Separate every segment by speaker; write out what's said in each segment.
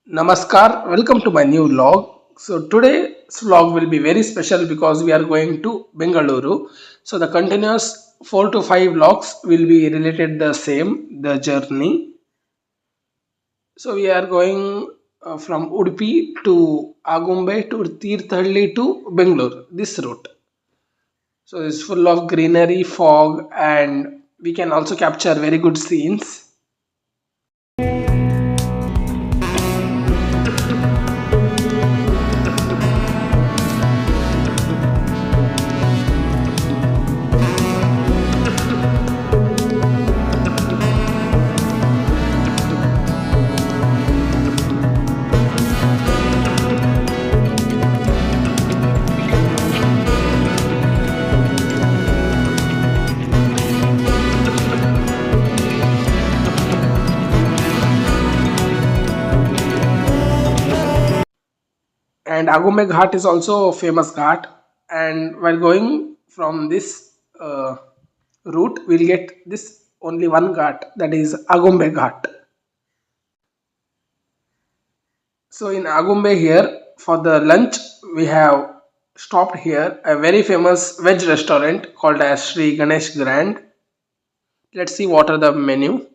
Speaker 1: Namaskar, welcome to my new vlog. So today's vlog will be very special because we are going to Bengaluru. So the continuous 4 to 5 vlogs will be related the same, the journey. So we are going from Udupi to Agumbe to Tirthalli to Bengaluru, this route. So it's full of greenery, fog, and we can also capture very good scenes. And Agumbe Ghat is also a famous ghat. And while going from this route, we'll get this only one ghat, that is Agumbe Ghat. So in Agumbe here, for the lunch, we have stopped here a very famous veg restaurant called as Sri Ganesh Grand. Let's see what are the menu.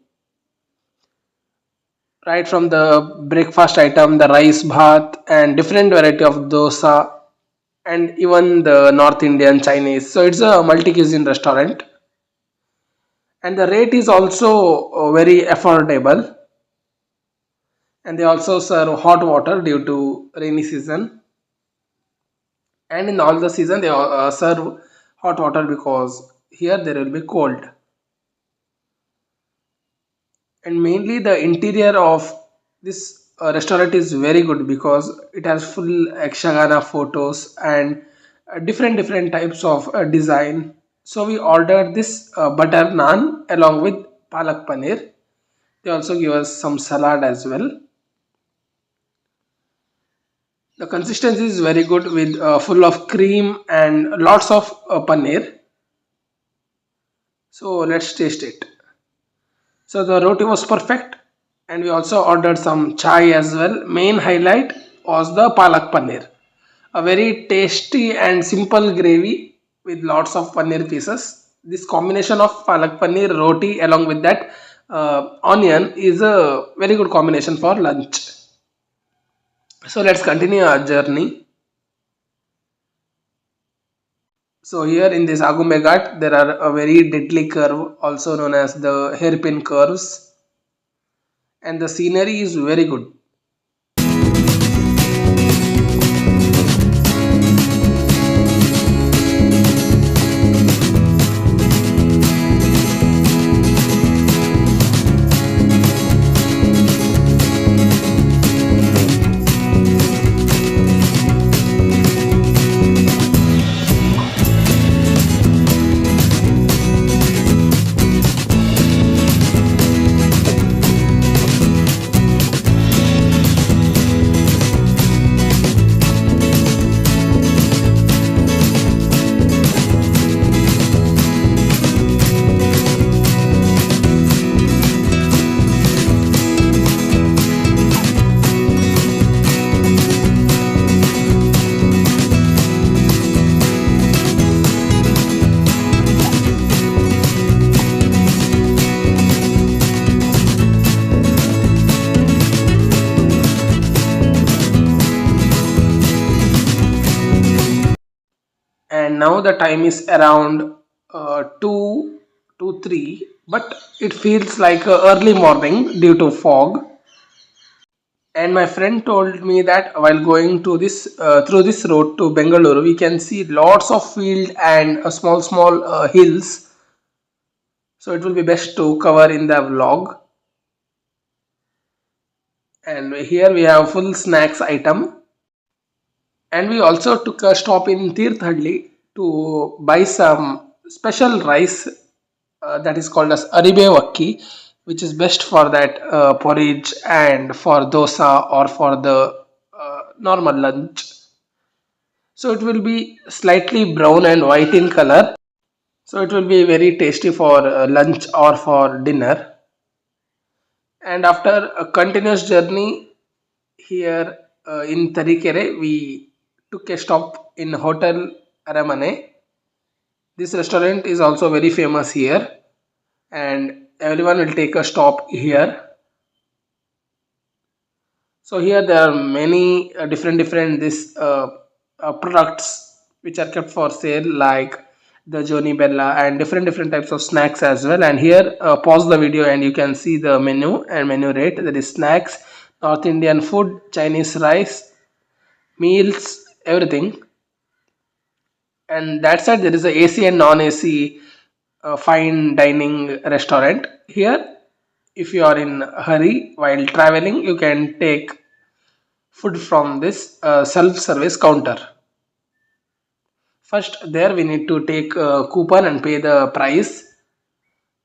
Speaker 1: Right from the breakfast item, the rice bhat and different variety of dosa and even the North Indian Chinese. So it's a multi cuisine restaurant, and the rate is also very affordable. And they also serve hot water due to rainy season, and in all the season they serve hot water because here there will be cold. And mainly the interior of this restaurant is very good because it has full Yakshagana photos and different types of design. So we ordered this butter naan along with palak paneer. They also give us some salad as well. The consistency is very good with full of cream and lots of paneer. So let's taste it. So the roti was perfect, and we also ordered some chai as well. Main highlight was the palak paneer, a very tasty and simple gravy with lots of paneer pieces. This combination of palak paneer roti along with that onion is a very good combination for lunch. So let's continue our journey. So here in this Agumbe Ghat, there are a very deadly curve, also known as the hairpin curves, and the scenery is very good. And now the time is around 2 to 3, but it feels like early morning due to fog. And my friend told me that while going to this through this road to Bengaluru, we can see lots of field and small hills. So it will be best to cover in the vlog. And here we have full snacks item. And we also took a stop in Tirthalli to buy some special rice that is called as Aribe Vakki, which is best for that porridge and for dosa or for the normal lunch. So it will be slightly brown and white in color. So it will be very tasty for lunch or for dinner. And after a continuous journey, Here in Tarikere we took a stop in Hotel Aramane. This restaurant is also very famous here, and everyone will take a stop here. So here there are many different this products which are kept for sale, like the Joni Bella and different types of snacks as well. And here pause the video and you can see the menu and menu rate. There is snacks, North Indian food, Chinese rice, meals, everything. And that side there is a AC and non-AC fine dining restaurant. Here, if you are in a hurry while traveling, you can take food from this self-service counter. First, there we need to take a coupon and pay the price,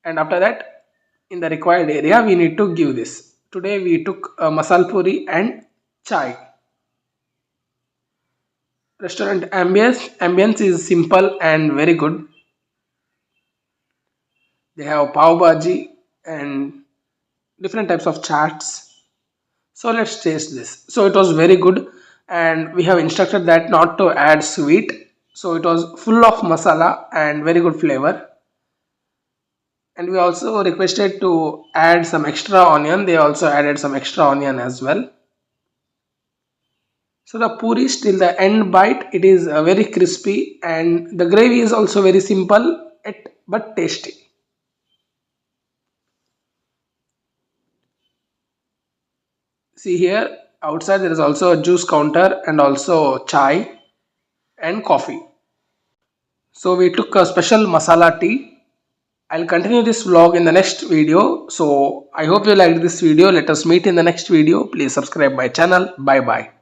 Speaker 1: and after that, in the required area, we need to give this. Today, we took masal puri and chai. Restaurant ambience is simple and very good. They have pav bhaji and different types of chats. So let's taste this. So it was very good, and we have instructed that not to add sweet. So it was full of masala and very good flavor. And we also requested to add some extra onion. They also added some extra onion as well. So the puri till the end bite, it is very crispy, and the gravy is also very simple but tasty. See here outside there is also a juice counter and also chai and coffee. So we took a special masala tea. I'll continue this vlog in the next video. So I hope you liked this video. Let us meet in the next video. Please subscribe my channel. Bye bye.